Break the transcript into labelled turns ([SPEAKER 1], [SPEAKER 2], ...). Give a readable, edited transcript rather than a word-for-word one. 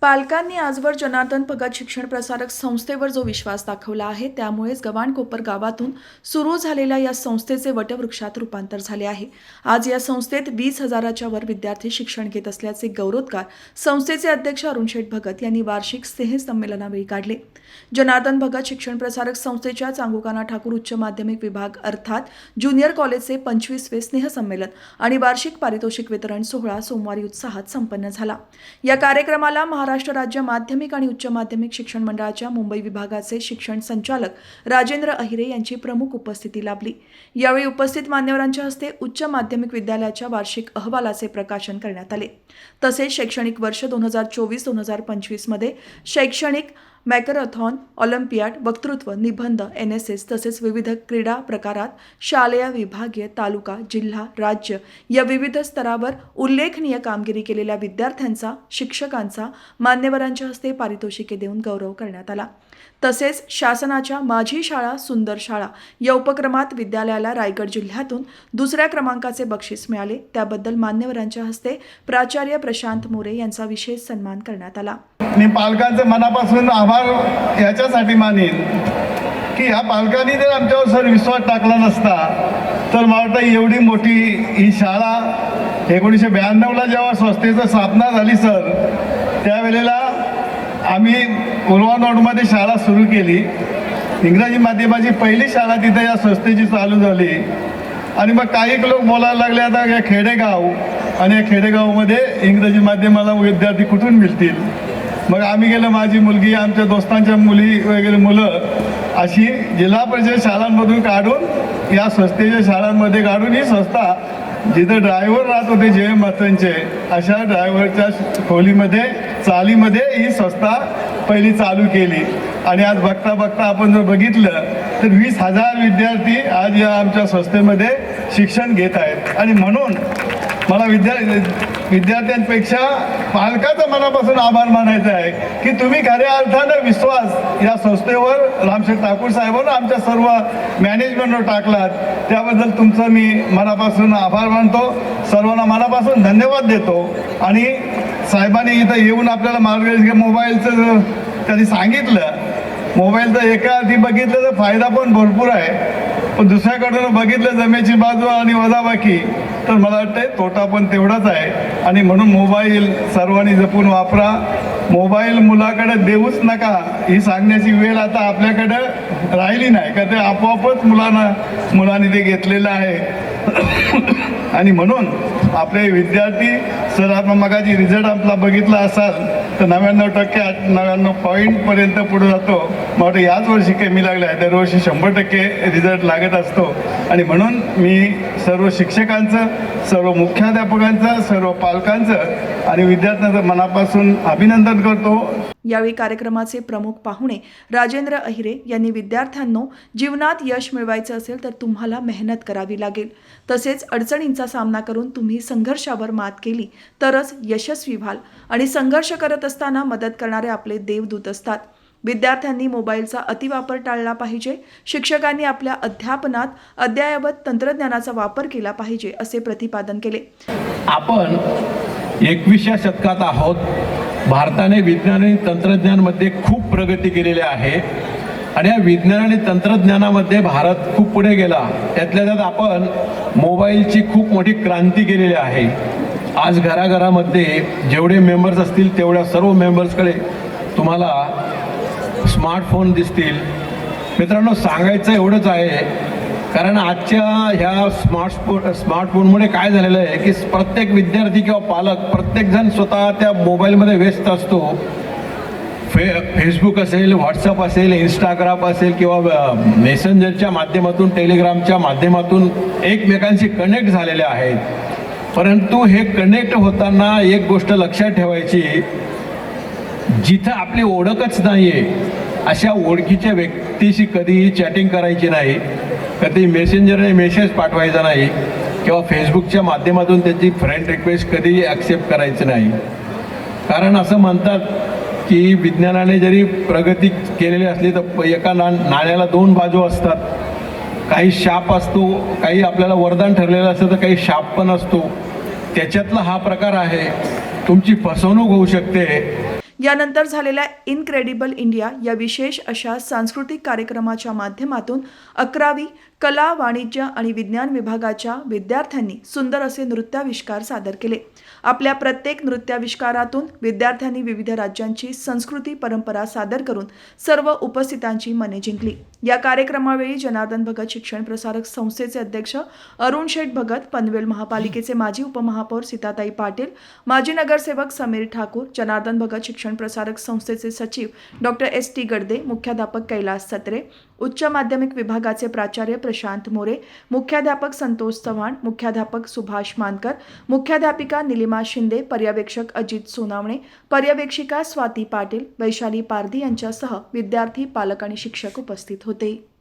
[SPEAKER 1] पालकांनी आजवर जनार्दन भगत शिक्षण प्रसारक संस्थेवर जो विश्वास दाखवला आहे त्यामुळेच गव्हाणकोपर गावातून सुरू झालेल्या या संस्थेचे वटवृक्षात रूपांतर झाले आहे। आज या संस्थेत 20,000च्या वर विद्यार्थी शिक्षण घेत असल्याचे गौरवोद्गार संस्थेचे अध्यक्ष अरुण शेठ भगत यांनी वार्षिक स्नेहसंमेलनावेळी काढले। जनार्दन भगत शिक्षण प्रसारक संस्थेच्या चांगुकाना ठाकूर उच्च माध्यमिक विभाग अर्थात ज्युनियर कॉलेजचे 25वे स्नेहसंमेलन आणि वार्षिक पारितोषिक वितरण सोहळा सोमवारी उत्साहात संपन्न झाला। या कार्यक्रमाला महाराष्ट्र राज्य माध्यमिक आणि उच्च माध्यमिक शिक्षण मंडळाच्या मुंबई विभागाचे शिक्षण संचालक राजेंद्र अहिरे यांची प्रमुख उपस्थिती लाभली। यावेळी उपस्थित मान्यवरांच्या हस्ते उच्च माध्यमिक विद्यालयाच्या वार्षिक अहवालाचे प्रकाशन करण्यात आले। तसेच शैक्षणिक वर्ष 2024-2025 मध्ये शैक्षणिक मॅकॅथॉन, ऑलिम्पियाड, वक्तृत्व, निबंध, NSS तसेच विविध क्रीडा प्रकारात शालेय, विभागीय, तालुका, जिल्हा, राज्य या विविध स्तरावर उल्लेखनीय कामगिरी केलेल्या विद्यार्थ्यांचा, शिक्षकांचा मान्यवरांच्या हस्ते पारितोषिके देऊन गौरव करण्यात आला। तसेच शासनाच्या माझी शाळा सुंदर शाळा या उपक्रमात विद्यालयाला रायगड जिल्ह्यातून दुसऱ्या क्रमांकाचे बक्षीस मिळाले। त्याबद्दल मान्यवरांच्या हस्ते प्राचार्य प्रशांत मोरे यांचा विशेष सन्मान करण्यात आला।
[SPEAKER 2] मी पालकांचे मनापासून आभार याच्यासाठी मानेन की या पालकांनी जर आमच्यावर सर विश्वास टाकला नसता तर मला वाटतं एवढी मोठी ही शाळा 1992ला जेव्हा संस्थेची स्थापना झाली सर त्यावेळेला आम्ही उर्वानोडमध्ये शाळा सुरू केली। इंग्रजी माध्यमाची पहिली शाळा तिथे या संस्थेची चालू झाली आणि मग काही लोक बोलायला लागले आता या खेडेगाव आणि या खेडेगावमध्ये इंग्रजी माध्यमाला विद्यार्थी कुठून मिळतील। मग आम्ही गेलो, माझी मुलगी, आमच्या दोस्तांच्या मुली वगैरे मुलं अशी जिल्हा परिषद शाळांमधून काढून या संस्थेच्या शाळांमध्ये काढून ही संस्था जिथं ड्रायव्हर राहत होते JM मात्रांचे अशा ड्रायव्हरच्या खोलीमध्ये चालीमध्ये ही संस्था पहिली चालू केली। आणि आज बघता बघता आपण जर बघितलं तर 20,000 विद्यार्थी आज या आमच्या संस्थेमध्ये शिक्षण घेत आहेत। आणि म्हणून मला विद्यार्थ्यांपेक्षा पालकाचा मनापासून आभार मानायचा आहे की तुम्ही खऱ्या अर्थानं विश्वास या संस्थेवर रामशेठ ठाकूर साहेबांवर आमच्या सर्व मॅनेजमेंटवर टाकलात। त्याबद्दल तुमचं मी मनापासून आभार मानतो, सर्वांना मनापासून धन्यवाद देतो। आणि साहेबांनी इथं येऊन आपल्याला मार्गदर्शन मोबाईलचं त्यांनी सांगितलं, मोबाईलचा एका अर्थी बघितलं तर फायदा पण भरपूर आहे, पण दुसऱ्याकडून बघितलं जमेची बाजू आणि वजाबाकी तर मला वाटतं तोटा पण तेवढाच आहे। आणि म्हणून मोबाईल सर्वांनी जपून वापरा, मोबाईल मुलाकडे देऊच नका ही सांगण्याची वेळ आता आपल्याकडं राहिली नाही का ते आपोआपच मुलांनी ते घेतलेलं आहे। आणि म्हणून आपले विद्यार्थी सर आपण मगाची रिझल्ट आपला बघितला असाल तर 99% 99% पुढे जातो। मला याच वर्षी कमी लागले आहे, दरवर्षी 100% रिझल्ट लागत असतो। आणि म्हणून मी सर्व शिक्षकांचं, सर्व मुख्याध्यापकांचं, सर्व पालकांचं आणि विद्यार्थ्यांचं मनापासून अभिनंदन करतो।
[SPEAKER 1] यावेळी कार्यक्रमाचे प्रमुख पाहुणे राजेंद्र अहिरे यांनी विद्यार्थ्यांनो जीवनात यश मिळवायचं असेल तर तुम्हाला मेहनत करावी लागेल, तसेच अडचणींचा सामना करून तुम्ही संघर्षावर मात केली तरच यशस्वी व्हाल आणि संघर्ष करत असताना मदत करणारे आपले देवदूत असतात। विद्यार्थ्यांनी मोबाईलचा अतिवापर टाळला पाहिजे, शिक्षकांनी आपल्या अध्यापनात अद्ययावत तंत्रज्ञानाचा वापर केला पाहिजे असे प्रतिपादन केले।
[SPEAKER 3] आपण 21व्या शतकात आहोत। भारताने विज्ञान आणि तंत्रज्ञानमध्ये खूप प्रगती केलेली आहे आणि या विज्ञान आणि तंत्रज्ञानामध्ये भारत खूप पुढे गेला। त्यातल्या त्यात आपण मोबाईलची खूप मोठी क्रांती केलेली आहे। आज घराघरामध्ये जेवढे मेंबर्स असतील तेवढ्या सर्व मेंबर्सकडे तुम्हाला स्मार्टफोन दिसतील। मित्रांनो, सांगायचं एवढंच आहे कारण आजच्या ह्या स्मार्टफोनमुळे काय झालेलं आहे की प्रत्येक विद्यार्थी किंवा पालक प्रत्येकजण स्वतः त्या मोबाईलमध्ये व्यस्त असतो। फेसबुक असेल, व्हॉट्सअप असेल, इंस्टाग्राम असेल किंवा मेसेंजरच्या माध्यमातून, टेलिग्रामच्या माध्यमातून एकमेकांशी कनेक्ट झालेले आहेत। परंतु हे कनेक्ट होताना एक गोष्ट लक्षात ठेवायची, जिथं आपली ओळखच नाही आहे अशा ओळखीच्या व्यक्तीशी कधीही चॅटिंग करायची नाही, कधी मेसेंजरने मेसेज पाठवायचा नाही किंवा फेसबुकच्या माध्यमातून त्याची फ्रेंड रिक्वेस्ट कधीही ॲक्सेप्ट करायची नाही। कारण असं म्हणतात की विज्ञानाने जरी प्रगती केलेली असली तर एका नाण्याला 2 बाजू असतात। काही शाप असतो, काही आपल्याला वरदान ठरलेलं असतं तर काही शाप पण असतो। त्याच्यातला हा प्रकार आहे, तुमची फसवणूक होऊ शकते।
[SPEAKER 1] यानंतर झालेल्या इनक्रेडिबल इंडिया या विशेष अशा सांस्कृतिक कार्यक्रमाच्या माध्यमातून 11वी कला, वाणिज्य आणि विज्ञान विभागाच्या विद्यार्थ्यांनी सुंदर असे नृत्याविष्कार सादर केले. आपल्या प्रत्येक नृत्याविष्कारातून विद्यार्थ्यांनी विविध राज्यांची संस्कृती, परंपरा सादर करून सर्व उपस्थितांची मने जिंकली. या कार्यक्रमावेळी जनार्दन भगत शिक्षण प्रसारक संस्थेचे अध्यक्ष अरुण शेठ भगत, पनवेल महापालिकेचे माजी उपमहापौर सीताताई पाटील, माजी नगरसेवक समीर ठाकूर, जनार्दन भगत शिक्षण प्रसारक संस्थेचे सचिव डॉक्टर S.T. गडदे, मुख्याध्यापक कैलास सत्रे, उच्च माध्यमिक विभागाचे प्राचार्य प्रशांत मोरे, मुख्याध्यापक संतोष चव्हाण, मुख्याध्यापक सुभाष मानकर, मुख्याध्यापिका निलिमा शिंदे, पर्यवेक्षक अजित सोनावणे, पर्यवेक्षिका स्वाती पाटील, वैशाली पारधी यांच्यासह विद्यार्थी, पालक आणि शिक्षक उपस्थित होते.